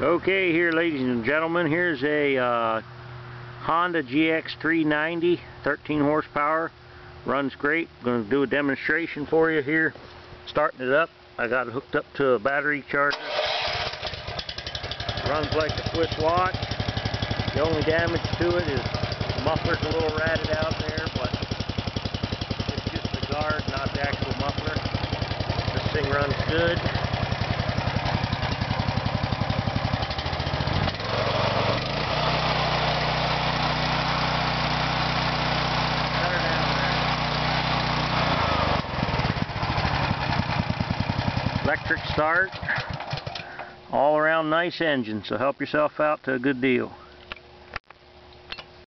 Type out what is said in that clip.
Okay, here ladies and gentlemen, here's a Honda GX390, 13 horsepower, runs great. I'm going to do a demonstration for you here, starting it up. I got it hooked up to a battery charger. Runs like a Swiss watch. The only damage to it is the muffler's a little ratted out there, but it's just the guard, not the actual muffler. This thing runs good. Electric start, all around nice engine, so help yourself out to a good deal.